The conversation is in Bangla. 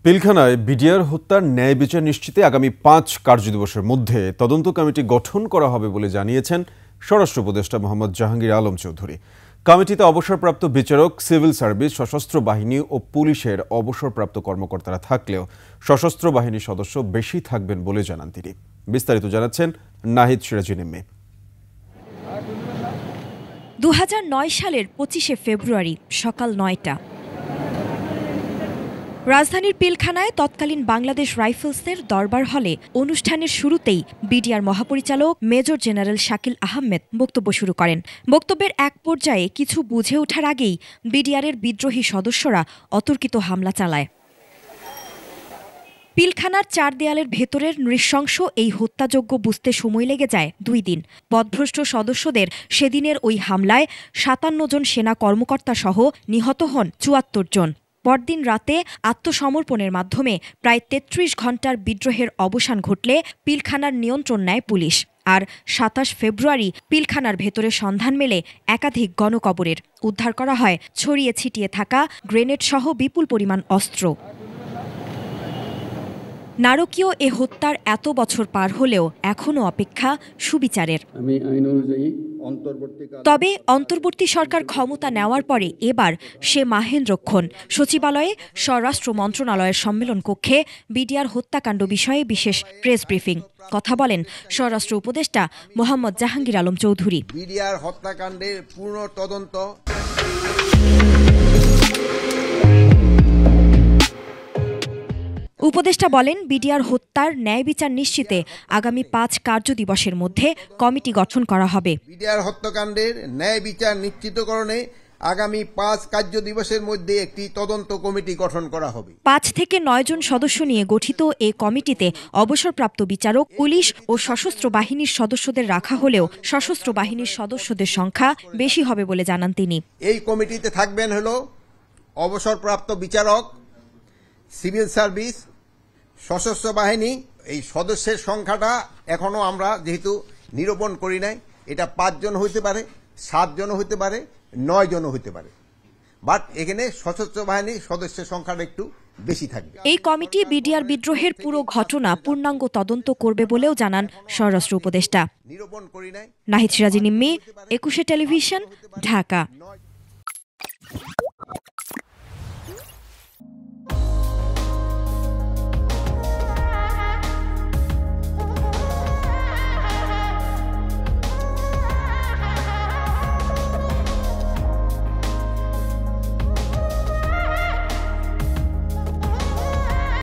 পিলখানায় বিডিআর হত্যার ন্যায় বিচার নিশ্চিতে আগামী ৫ কার্যদিবসের মধ্যে তদন্ত কমিটি গঠন করা হবে বলে জানিয়েছেন স্বরাষ্ট্র উপদেষ্টা মোহাম্মদ জাহাঙ্গীর আলম চৌধুরী। কমিটিতে অবসরপ্রাপ্ত বিচারক, সিভিল সার্ভিস, সশস্ত্র বাহিনী ও পুলিশের অবসরপ্রাপ্ত কর্মকর্তারা থাকলেও সশস্ত্র বাহিনীর সদস্য বেশি থাকবেন বলে জানান তিনি। বিস্তারিত জানাচ্ছেন নাহিদ সিরাজি নিম্মি। ২০০৯ সালের ২৫শে ফেব্রুয়ারি সকাল ৯টা রাজধানীর পিলখানায় তৎকালীন বাংলাদেশ রাইফেলসের দরবার হলে অনুষ্ঠানের শুরুতেই বিডিআর মহাপরিচালক মেজর জেনারেল শাকিল আহমেদ বক্তব্য শুরু করেন। বক্তব্যের এক পর্যায়ে কিছু বুঝে ওঠার আগেই বিডিআরের বিদ্রোহী সদস্যরা অতর্কিত হামলা চালায়। পিলখানার ৪ দেয়ালের ভেতরের নৃশংস এই হত্যাযজ্ঞ বুঝতে সময় লেগে যায় ২ দিন। পদভ্রষ্ট সদস্যদের সেদিনের ওই হামলায় ৫৭ জন সেনা কর্মকর্তা সহ নিহত হন ৭৪ জন। পরদিন রাতে আত্মসমর্পণের মাধ্যমে প্রায় ৩৩ ঘণ্টার বিদ্রোহের অবসান ঘটলে পিলখানার নিয়ন্ত্রণ নেয় পুলিশ। আর ২৭ ফেব্রুয়ারি পিলখানার ভেতরে সন্ধান মেলে একাধিক গণকবরের। উদ্ধার করা হয় ছড়িয়ে ছিটিয়ে থাকা গ্রেনেড সহ বিপুল পরিমাণ অস্ত্র। নারকীয় এ হত্যার এত বছর পার হলেও এখনও অপেক্ষা সুবিচারের। তবে অন্তর্বর্তী সরকার ক্ষমতা নেওয়ার পরে এবার সে মাহেন্দ্রক্ষণ সচিবালয়ে স্বরাষ্ট্র মন্ত্রণালয়ের সম্মেলন কক্ষে বিডিআর হত্যাকাণ্ড বিষয়ে বিশেষ প্রেস ব্রিফিং। কথা বলেন স্বরাষ্ট্র উপদেষ্টা মোহাম্মদ জাহাঙ্গীর আলম চৌধুরী। বিডিআর হত্যাকাণ্ডের পূর্ণ তদন্ত উপদেষ্টা বলেন, বিডিআর হত্যার ন্যায় বিচার নিশ্চিতে আগামী ৫ কার্যদিবসের মধ্যে কমিটি গঠন করা হবে। বিডিআর হত্যাকাণ্ডের ন্যায় বিচার নিশ্চিতকরণে আগামী ৫ কার্যদিবসের মধ্যে একটি তদন্ত কমিটি গঠন করা হবে। ৫ থেকে ৯ জন সদস্য নিয়ে গঠিত এই কমিটিতে অবসরপ্রাপ্ত বিচারক, পুলিশ ও সশস্ত্র বাহিনীর সদস্যদের রাখা হলেও সশস্ত্র বাহিনীর সদস্যদের সংখ্যা বেশি হবে বলে জানান তিনি। এই কমিটিতে থাকবেন হলো অবসরপ্রাপ্ত বিচারক, সিভিল সার্ভিস, সশস্ত্র বাহিনী। এই সদস্যের সংখ্যাটা এখনো আমরা যেহেতু নিরূপণ করি নাই, এটা ৫ জন হইতে পারে, ৭ জন হইতে পারে, ৯ জন হইতে পারে, বাট এখানে সশস্ত্র বাহিনীর সদস্যের সংখ্যাটা একটু বেশি থাকবে। এই কমিটি বিডিআর বিদ্রোহের পুরো ঘটনা পূর্ণাঙ্গ তদন্ত করবে বলেও জানান স্বরাষ্ট্র উপদেষ্টা। নিরূপণ করি নাই। নাহিদ সিরাজি নিম্মি, ২১শে টেলিভিশন, ঢাকা।